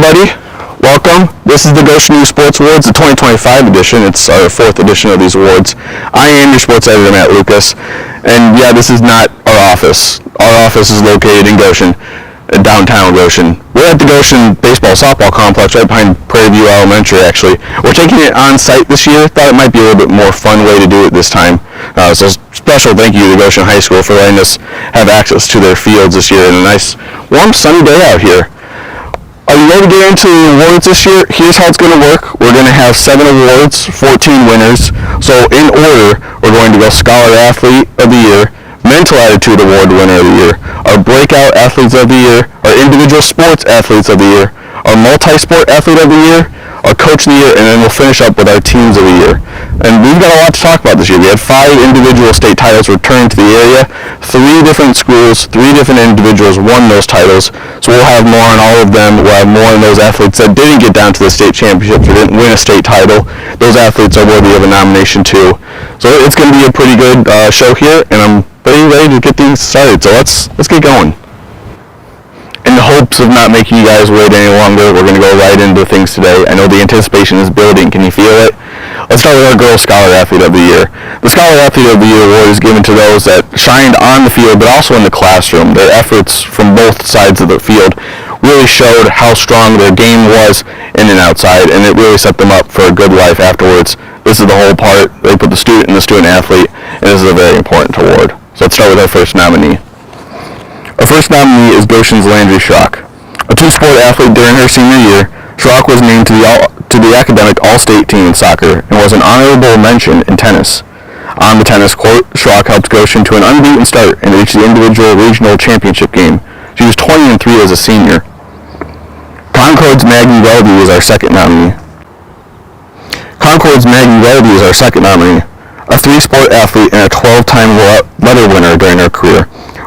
everybody. Welcome. This is the Goshen Youth Sports Awards, the 2025 edition. It's our fourth edition of these awards. I am your sports editor, Matt Lucas. And yeah, this is not our office. Our office is located in Goshen, in downtown Goshen. We're at the Goshen Baseball Softball Complex right behind Prairie View Elementary, actually. We're taking it on site this year. Thought it might be a little bit more fun way to do it this time. So special thank you to Goshen High School for letting us have access to their fields this year and a nice warm sunny day out here. Are you ready to get into the awards this year? Here's how it's going to work. We're going to have 7 awards, 14 winners. So in order, we're going to go Scholar Athlete of the Year, Mental Attitude Award winner of the year, our Breakout Athletes of the Year, our Individual Sports Athletes of the Year, our Multi-Sport Athlete of the Year, our Coach of the Year, and then we'll finish up with our Teams of the Year. And we've got a lot to talk about this year. We had 5 individual state titles returned to the area. 3 different schools, 3 different individuals won those titles. So we'll have more on all of them. We'll have more on those athletes that didn't get down to the state championships or didn't win a state title. Those athletes are worthy of a nomination too. So it's going to be a pretty good show here, and I'm pretty ready to get things started. So let's get going. In the hopes of not making you guys wait any longer, we're going to go right into things today. I know the anticipation is building. Can you feel it? Let's start with our Girls Scholar Athlete of the Year. The Scholar Athlete of the Year award is given to those that shined on the field but also in the classroom. Their efforts from both sides of the field really showed how strong their game was in and outside, and it really set them up for a good life afterwards. This is the whole part. They put the student and the student athlete, and this is a very important award. So let's start with our first nominee. Our first nominee is Goshen's Landry Schrock. A 2-sport athlete during her senior year, Schrock was named to the academic all-state team in soccer and was an honorable mention in tennis. On the tennis court, Schrock helped Goshen to an unbeaten start and reached the individual regional championship game. She was 20-3 as a senior. Concord's Maggie Welby is our second nominee. A 3-sport athlete and a 12-time letter winner during her career.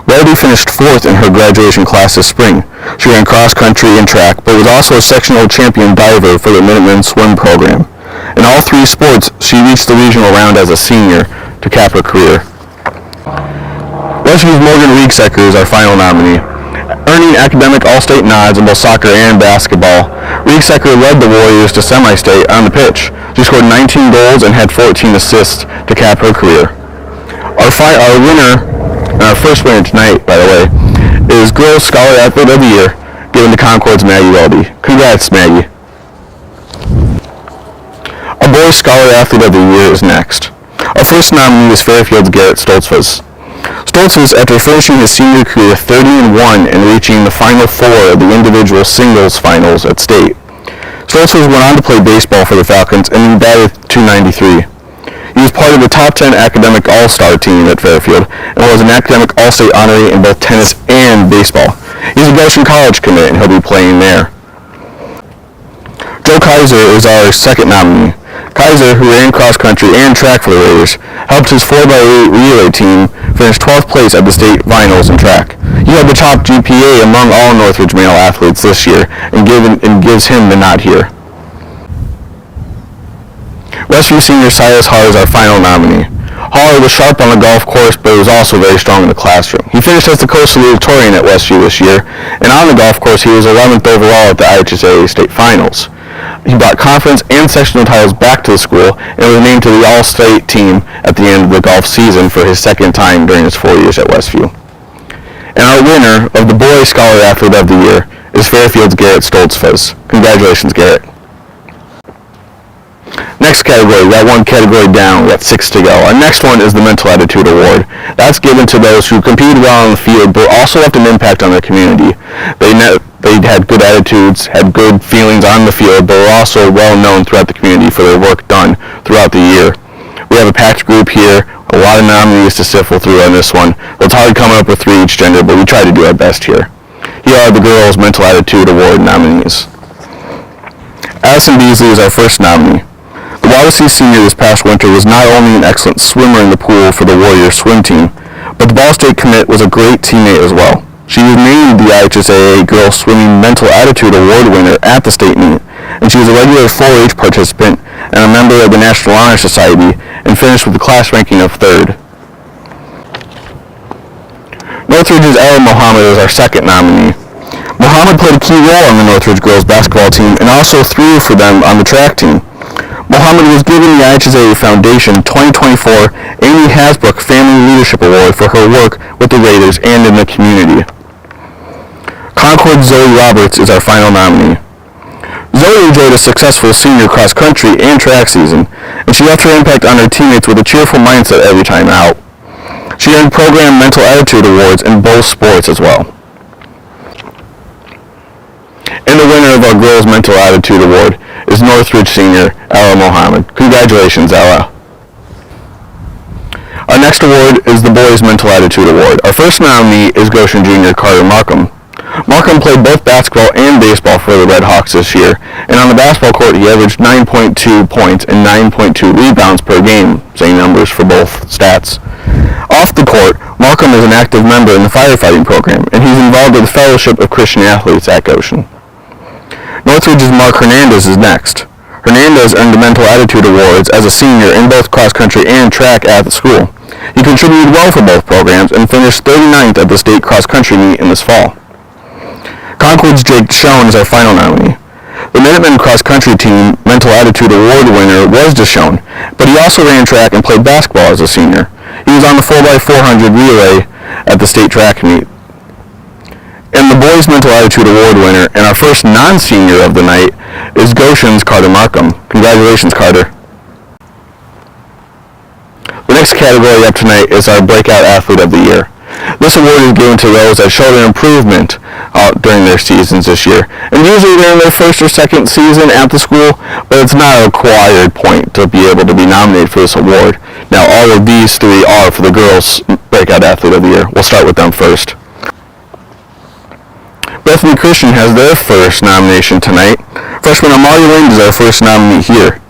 Welby finished 4th in her graduation class this spring. She ran cross country and track, but was also a sectional champion diver for the Minutemen swim program. In all 3 sports, she reached the regional round as a senior to cap her career. Westview's Morgan Riegsecker is our final nominee. Earning academic all-state nods in both soccer and basketball, Riegsecker led the Warriors to semi-state on the pitch. She scored 19 goals and had 14 assists to cap her career. Our winner, our first winner tonight, by the way, is Girls Scholar Athlete of the Year, given to Concord's Maggie Welby. Congrats, Maggie. Our Boys Scholar Athlete of the Year is next. Our first nominee is Fairfield's Garrett Stoltzfus. Stoltzfus, after finishing his senior career 30-1 and reaching the Final 4 of the individual singles finals at state. Stoltzfus went on to play baseball for the Falcons and batted .293. He was part of the top 10 academic all-star team at Fairfield and was an academic all-state honoree in both tennis and baseball. He's a Goshen College commit and he'll be playing there. Joe Kaiser is our second nominee. Kaiser, who ran cross country and track for the Raiders, helped his 4x8 relay team finish 12th place at the state finals in track. He had the top GPA among all Northridge male athletes this year and gives him the nod here. Westview senior Silas Hall is our final nominee. Hall was sharp on the golf course, but was also very strong in the classroom. He finished as the co-salutatorian at Westview this year, and on the golf course he was 11th overall at the IHSAA state finals. He brought conference and sectional titles back to the school and was named to the all-state team at the end of the golf season for his second time during his 4 years at Westview. And our winner of the Boys Scholar Athlete of the Year is Fairfield's Garrett Stoltzfus. Congratulations, Garrett. Next category, we got 1 category down, we got 6 to go. Our next one is the Mental Attitude Award. That's given to those who competed well on the field but also left an impact on their community. They had good attitudes, had good feelings on the field, but were also well known throughout the community for their work done throughout the year. We have a packed group here, a lot of nominees to sift through on this one. It's hard coming up with 3 each gender, but we try to do our best here. Here are the Girls Mental Attitude Award nominees. Addison Beasley is our first nominee. The Wawasee senior this past winter was not only an excellent swimmer in the pool for the Warriors swim team, but the Ball State commit was a great teammate as well. She was named the IHSAA Girls Swimming Mental Attitude Award winner at the state meet, and she was a regular 4-H participant and a member of the National Honor Society and finished with a class ranking of 3rd. Northridge's Ella Muhammad is our second nominee. Mohammed played a key role on the Northridge girls basketball team and also threw for them on the track team. Mohammed was given the IHSA Foundation 2024 Amy Hasbrook Family Leadership Award for her work with the Raiders and in the community. Concord's Zoe Roberts is our final nominee. Zoe enjoyed a successful senior cross-country and track season, and she left her impact on her teammates with a cheerful mindset every time out. She earned Program Mental Attitude Awards in both sports as well. And the winner of our Girls Mental Attitude Award is Northridge senior Ella Mohammed. Congratulations, Ella. Our next award is the Boys Mental Attitude Award. Our first nominee is Goshen junior Carter Markham. Markham played both basketball and baseball for the Red Hawks this year, and on the basketball court he averaged 9.2 points and 9.2 rebounds per game, same numbers for both stats. Off the court, Markham is an active member in the firefighting program, and he's involved with the Fellowship of Christian Athletes at Goshen. Northridge's Mark Hernandez is next. Hernandez earned the Mental Attitude Awards as a senior in both cross-country and track at the school. He contributed well for both programs and finished 39th at the state cross-country meet in this fall. Concord's Jake Schoen is our final nominee. The Minutemen cross-country team Mental Attitude Award winner was Deshaun, but he also ran track and played basketball as a senior. He was on the 4x400 relay at the state track meet. And the Boys Mental Attitude Award winner and our first non-senior of the night is Goshen's Carter Markham. Congratulations, Carter. The next category up tonight is our Breakout Athlete of the Year. This award is given to those that showed an improvement during their seasons this year. And usually they're in their first or second season at the school, but it's not a required point to be able to be nominated for this award. Now all of these three are for the girls' Breakout Athlete of the Year. We'll start with them first. Bethany Christian has their first nomination tonight. Freshman Amari Lind is our first nominee here.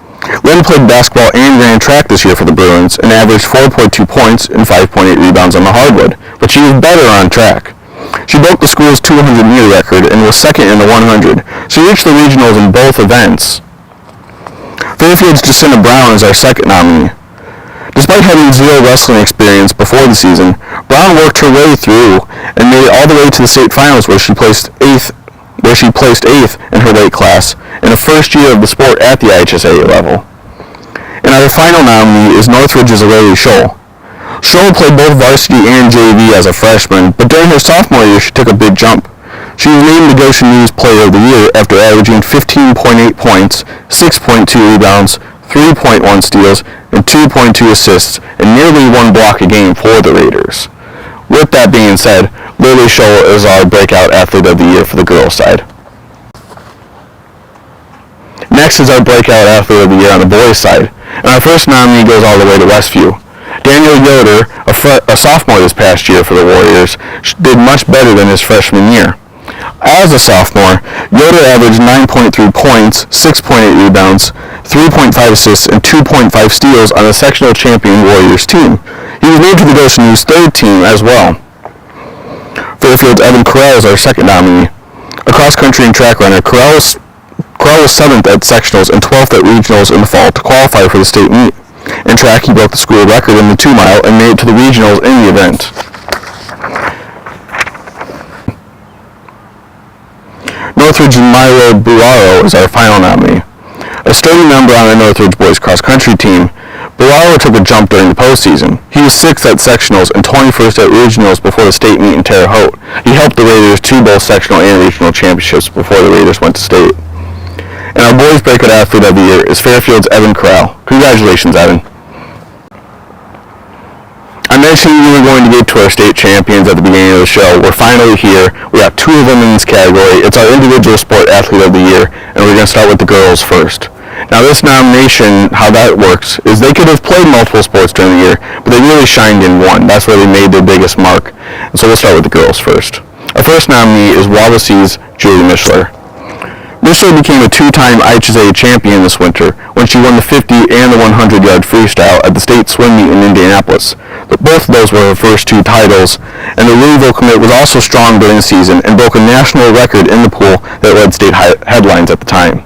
Lind played basketball and ran track this year for the Bruins and averaged 4.2 points and 5.8 rebounds on the hardwood, but she was better on track. She broke the school's 200-meter record and was second in the 100. She reached the regionals in both events. Fairfield's Jacinta Brown is our second nominee. Despite having zero wrestling experience before the season, Brown worked her way through and made it all the way to the state finals where she placed eighth in her weight class in the first year of the sport at the IHSA level. And our final nominee is Northridge's Aurelia Scholl. Scholl played both varsity and JV as a freshman, but during her sophomore year she took a big jump. She was named the Goshen News Player of the Year after averaging 15.8 points, 6.2 rebounds, 3.1 steals, and 2.2 assists, and nearly one block a game for the Raiders. With that being said, Lily Scholl is our Breakout Athlete of the Year for the girls' side. Next is our Breakout Athlete of the Year on the boys' side, and our first nominee goes all the way to Westview. Daniel Yoder, a sophomore this past year for the Warriors, did much better than his freshman year. As a sophomore, Yoder averaged 9.3 points, 6.8 rebounds, 3.5 assists, and 2.5 steals on the sectional champion Warriors team. He was named to the Goshen News third team as well. Fairfield's Evan Corral is our second nominee. A cross-country and track runner, Corral was 7th at sectionals and 12th at regionals in the fall to qualify for the state meet. In track, he broke the school record in the 2-mile and made it to the regionals in the event. Northridge's Milo Buaro is our final nominee. A sturdy member on the Northridge boys cross-country team, Buaro took a jump during the postseason. He was 6th at sectionals and 21st at regionals before the state meet in Terre Haute. He helped the Raiders to both sectional and regional championships before the Raiders went to state. And our boys' Breakout Athlete of the Year is Fairfield's Evan Corral. Congratulations, Evan. I mentioned we were going to get to our state champions at the beginning of the show. We're finally here. We got two of them in this category. It's our individual sport athlete of the year, and we're going to start with the girls first. Now this nomination, how that works, is they could have played multiple sports during the year, but they really shined in one. That's where they made their biggest mark. And so we'll start with the girls first. Our first nominee is Wabasee's Julie Mishler. Mishler became a two-time IHSA champion this winter when she won the 50 and the 100-yard freestyle at the state swim meet in Indianapolis. But both of those were her first two titles, and the Louisville commit was also strong during the season and broke a national record in the pool that led state headlines at the time.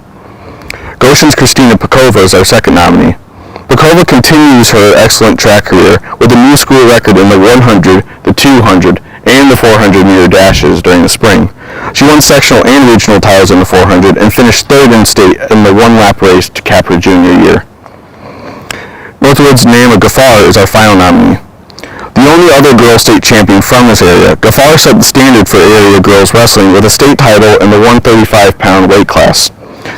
Goshen's Christina Pekova is our second nominee. Pekova continues her excellent track career with a new school record in the 100, the 200, and the 400-meter dashes during the spring. She won sectional and regional titles in the 400 and finished third in state in the one-lap race to cap her junior year. Northwood's Naima Ghaffar is our final nominee. The only other girls state champion from this area, Ghaffar set the standard for area girls wrestling with a state title in the 135-pound weight class.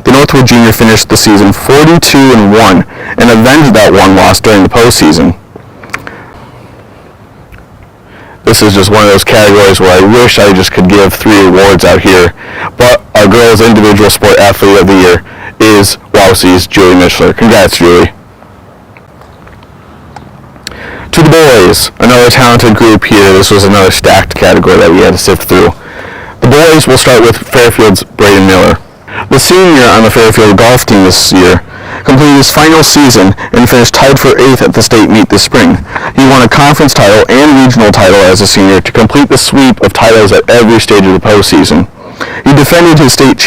The Northwood junior finished the season 42-1 and avenged that one loss during the postseason. This is just one of those categories where I wish I just could give 3 awards out here, but our girls individual sport athlete of the year is Wausee's Julie Mishler. Congrats, Julie. To the boys, another talented group here. This was another stacked category that we had to sift through. The boys will start with Fairfield's Braden Miller. The senior on the Fairfield golf team this year completed his final season and finished tied for 8th at the state meet this spring. He won a conference title and regional title as a senior to complete the sweep of titles at every stage of the postseason. He defended his state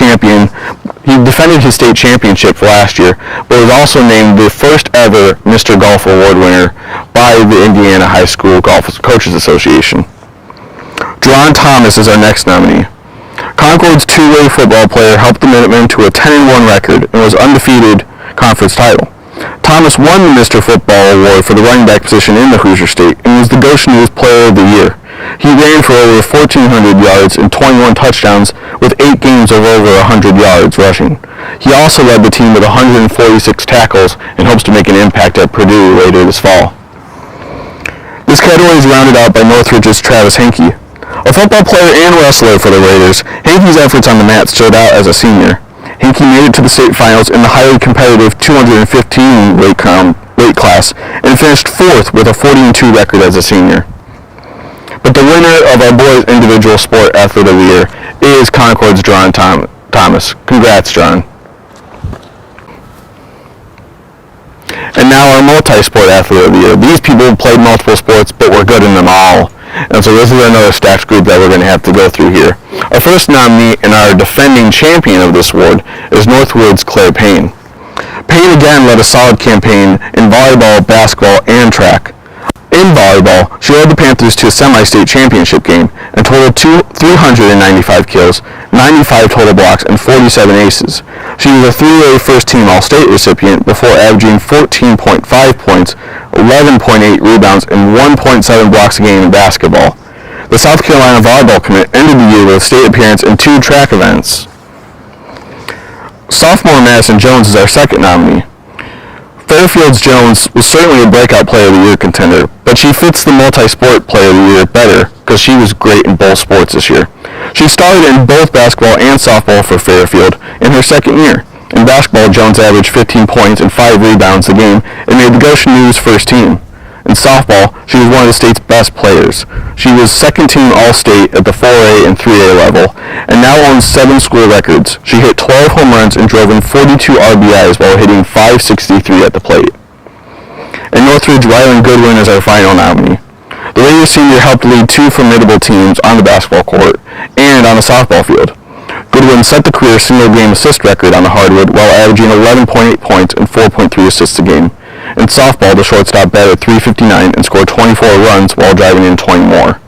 championship last year, but was also named the first ever Mr. Golf Award winner by the Indiana High School Golf Coaches Association. John Thomas is our next nominee. Concord's two-way football player helped the Minutemen to a 10-1 record and was undefeated conference title. Thomas won the Mr. Football Award for the running back position in the Hoosier State and was the Goshen News Player of the Year. He ran for over 1,400 yards and 21 touchdowns with 8 games of over 100 yards rushing. He also led the team with 146 tackles and hopes to make an impact at Purdue later this fall. This category is rounded out by Northridge's Travis Hankey. A football player and wrestler for the Raiders, Hankey's efforts on the mat stood out as a senior. Hankey made it to the state finals in the highly competitive 215 weight class and finished 4th with a 40-2 record as a senior. But the winner of our boys' individual sport athlete of the year is Concord's John Thomas. Congrats, John. And now our multi-sport athlete of the year. These people played multiple sports, but were good in them all. And so this is another stacked group that we're going to have to go through here. Our first nominee and our defending champion of this award is Northwood's Claire Payne. Payne again led a solid campaign in volleyball, basketball, and track. In volleyball, she led the Panthers to a semi-state championship game and totaled 395 kills, 95 total blocks, and 47 aces. She was a 3A first-team All-State recipient before averaging 14.5 points, 11.8 rebounds, and 1.7 blocks a game in basketball. The South Carolina volleyball commit ended the year with a state appearance in 2 track events. Sophomore Madison Jones is our second nominee. Fairfield's Jones was certainly a breakout player of the year contender, but she fits the multi-sport player of the year better because she was great in both sports this year. She started in both basketball and softball for Fairfield in her second year. In basketball, Jones averaged 15 points and 5 rebounds a game and made the Goshen News first team. In softball, she was one of the state's best players. She was second-team All-State at the 4A and 3A level, and now owns 7 school records. She hit 12 home runs and drove in 42 RBIs while hitting .563 at the plate. And Northridge Ryland Goodwin is our final nominee. The Raiders senior helped lead 2 formidable teams on the basketball court and on the softball field. Goodwin set the career single-game assist record on the hardwood while averaging 11.8 points and 4.3 assists a game. In softball, the shortstop batted .359 and scored 24 runs while driving in 20 more.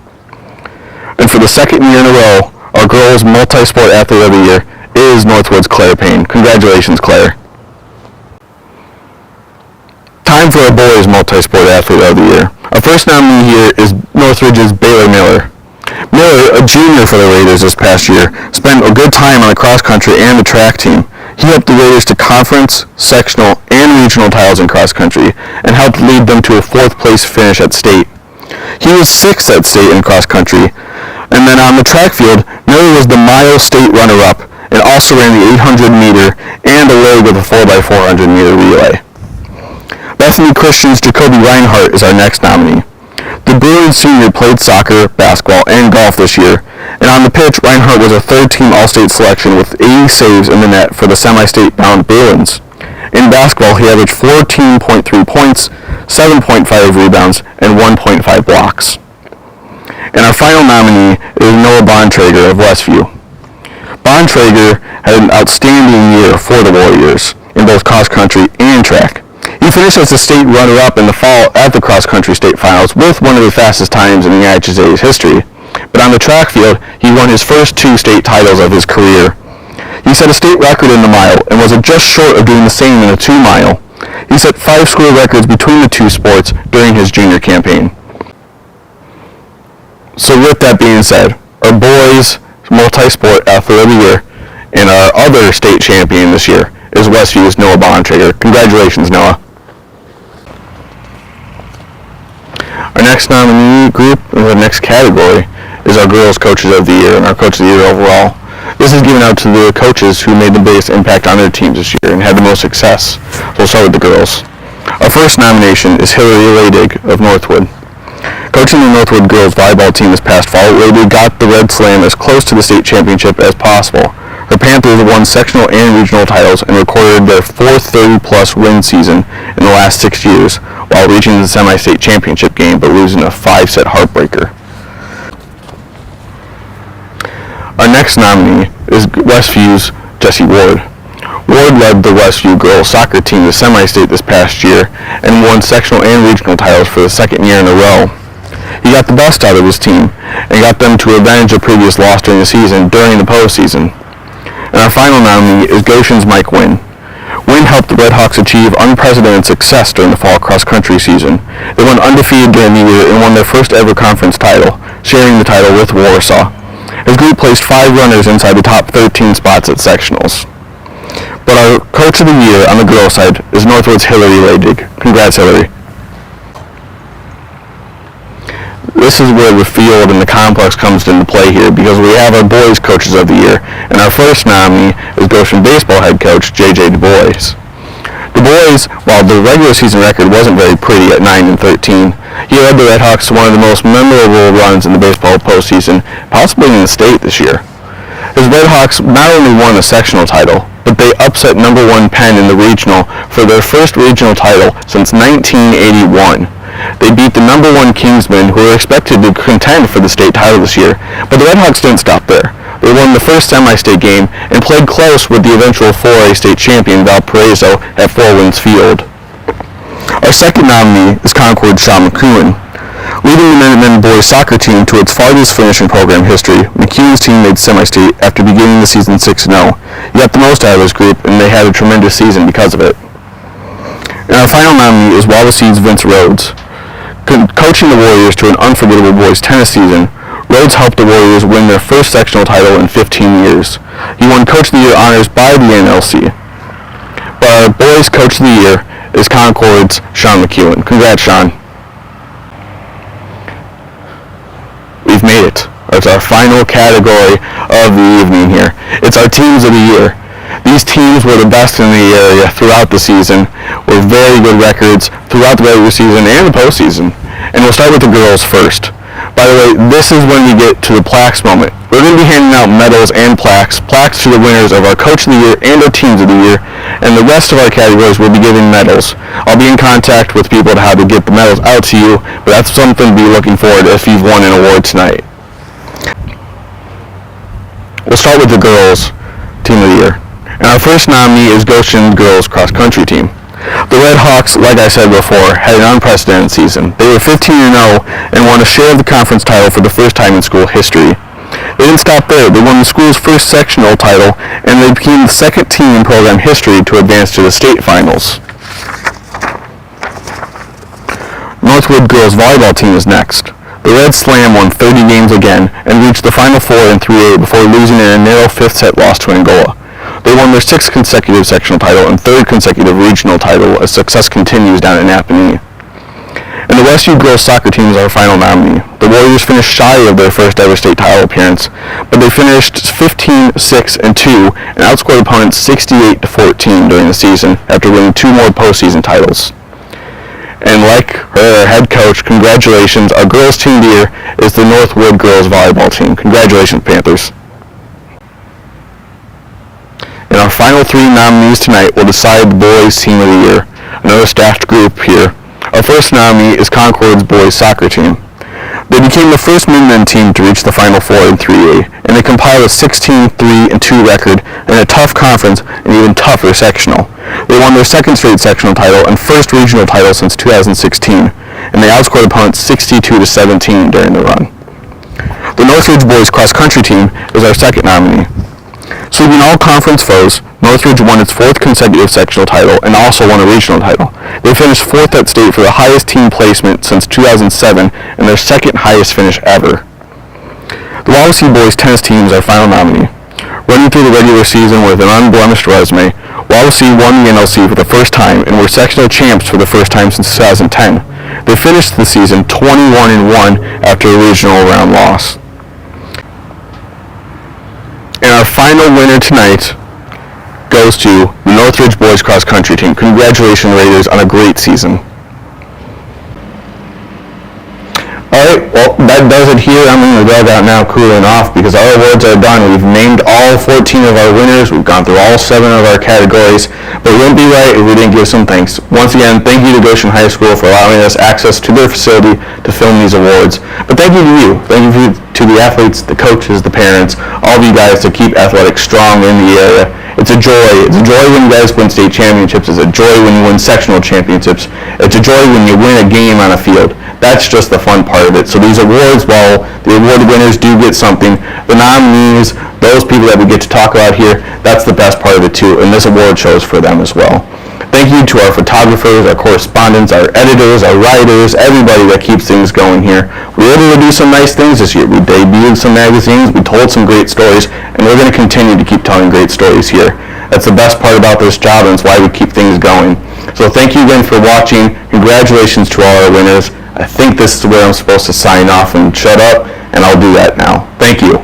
And for the second year in a row, our girls' multi-sport athlete of the year is Northwood's Claire Payne. Congratulations, Claire. Time for our boys' multi-sport athlete of the year. Our first nominee here is Northridge's Baylor Miller. Miller, a junior for the Raiders this past year, spent a good time on the cross-country and the track team. He helped the Raiders to conference, sectional, and regional titles in cross-country and helped lead them to a 4th-place finish at state. He was 6th at state in cross-country, and then on the track field, Miller was the mile state runner-up and also ran the 800-meter and a leg with a 4x400-meter relay. Bethany Christian's Jacoby Reinhart is our next nominee. The Bruins senior played soccer, basketball, and golf this year, and on the pitch, Reinhart was a 3rd-team All-State selection with 80 saves in the net for the semi-state bound Bruins. In basketball, he averaged 14.3 points, 7.5 rebounds, and 1.5 blocks. And our final nominee is Noah Bontrager of Westview. Bontrager had an outstanding year for the Warriors in both cross-country and track. He finished as the state runner-up in the fall at the cross-country state finals with one of the fastest times in the IHSA's history. But on the track field, he won his first 2 state titles of his career. He set a state record in the mile and was just short of doing the same in a 2-mile. He set 5 school records between the 2 sports during his junior campaign. So with that being said, our boys multi-sport athlete of the year and our other state champion this year is Westview's Noah Bontrager. Congratulations, Noah. Our next nominee group, or the next category, is our girls coaches of the year and our coach of the year overall. This is given out to the coaches who made the biggest impact on their teams this year and had the most success. So we'll start with the girls. Our first nomination is Hillary Ladig of Northwood. Coaching the Northwood girls volleyball team this past fall, Ladig got the Red Slam as close to the state championship as possible. Her Panthers won sectional and regional titles and recorded their 4th 30-plus win season in the last 6 years, while reaching the semi-state championship game but losing a 5-set heartbreaker. Our next nominee is Westview's Jesse Ward. Ward led the Westview girls soccer team to semi-state this past year and won sectional and regional titles for the 2nd year in a row. He got the best out of his team and got them to avenge a previous loss during the season during the postseason. And our final nominee is Goshen's Mike Wynn. Wynn helped the Redhawks achieve unprecedented success during the fall cross-country season. They went undefeated during the year and won their first ever conference title, sharing the title with Warsaw. His group placed 5 runners inside the top 13 spots at sectionals. But our coach of the year on the girls' side is Northwood's Hillary Ladig. Congrats, Hillary. This is where the field and the complex comes into play here because we have our boys coaches of the year, and our first nominee is Goshen baseball head coach J.J. Du Bois. Du Bois, while the regular season record wasn't very pretty at 9-13, he led the Redhawks to one of the most memorable runs in the baseball postseason, possibly in the state this year. His Redhawks not only won a sectional title, but they upset number 1 Penn in the regional for their first regional title since 1981. They beat the number 1 Kingsmen, who were expected to contend for the state title this year, but the Redhawks didn't stop there. They won the first semi-state game and played close with the eventual 4A state champion Valparaiso at Four Winds Field. Our second nominee is Concord's Sean McEwen. Leading the Minutemen boys soccer team to its farthest finish in program history, McEwen's team made semi-state after beginning the season 6-0. He got the most out of his group, and they had a tremendous season because of it. And our final nominee is Wallace's Vince Rhodes. Coaching the Warriors to an unforgettable boys tennis season, Rhodes helped the Warriors win their first sectional title in 15 years. He won Coach of the Year honors by the NLC. But our boys Coach of the Year is Concord's Sean McEwen. Congrats, Sean. We've made it. It's our final category of the evening here. It's our teams of the year. These teams were the best in the area throughout the season, with very good records throughout the regular season and the postseason. And we'll start with the girls first. By the way, this is when we get to the plaques moment. We're going to be handing out medals and plaques to the winners of our Coach of the Year and our Teams of the Year, and the rest of our categories will be giving medals. I'll be in contact with people to how to get the medals out to you, but that's something to be looking forward to if you've won an award tonight. We'll start with the girls' Team of the Year. And our first nominee is Goshen girls cross country team. The Redhawks, like I said before, had an unprecedented season. They were 15-0 and won a share of the conference title for the first time in school history. They didn't stop there. They won the school's first sectional title, and they became the second team in program history to advance to the state finals. Northwood girls volleyball team is next. The Red Slam won 30 games again and reached the Final Four in 3A before losing in a narrow 5th set loss to Angola. They won their 6th consecutive sectional title and 3rd consecutive regional title as success continues down at Napanee. And the Westview girls soccer team is our final nominee. The Warriors finished shy of their first ever state title appearance, but they finished 15-6-2 and outscored opponents 68-14 during the season after winning 2 more postseason titles. And like her head coach, congratulations, our girls team of the year is the Northwood girls volleyball team. Congratulations, Panthers. And our final 3 nominees tonight will decide the boys team of the year. Another stacked group here. Our first nominee is Concord's boys soccer team. They became the first Minutemen team to reach the Final Four in 3A, and they compiled a 16-3-2 record in a tough conference and even tougher sectional. They won their 2nd straight sectional title and 1st regional title since 2016, and they outscored opponents 62-17 during the run. The Northridge boys cross country team is our second nominee. Sweeping all conference foes, Northridge won its fourth consecutive sectional title and also won a regional title. They finished fourth at state for the highest team placement since 2007 and their second highest finish ever. The Wawasee boys tennis team is our final nominee. Running through the regular season with an unblemished resume, Wawasee won the NLC for the first time and were sectional champs for the first time since 2010. They finished the season 21-1 after a regional round loss. And our final winner tonight goes to the Northridge boys cross country team. Congratulations, Raiders, on a great season. Alright, well, that does it here. I'm in the dugout now cooling off because our awards are done. We've named all 14 of our winners. We've gone through all 7 of our categories. But it wouldn't be right if we didn't give some thanks. Once again, thank you to Goshen High School for allowing us access to their facility to film these awards. But thank you to you. Thank you to the athletes, the coaches, the parents, all of you guys to keep athletics strong in the area. It's a joy. It's a joy when you guys win state championships. It's a joy when you win sectional championships. It's a joy when you win a game on a field. That's just the fun part of it. So these awards, while the award winners do get something, the nominees, those people that we get to talk about here, that's the best part of it too. And this award shows for them as well. Thank you to our photographers, our correspondents, our editors, our writers, everybody that keeps things going here. We were able to do some nice things this year. We debuted some magazines, we told some great stories, and we're going to continue to keep telling great stories here. That's the best part about this job, and it's why we keep things going. So thank you again for watching. Congratulations to all our winners. I think this is where I'm supposed to sign off and shut up, and I'll do that now. Thank you.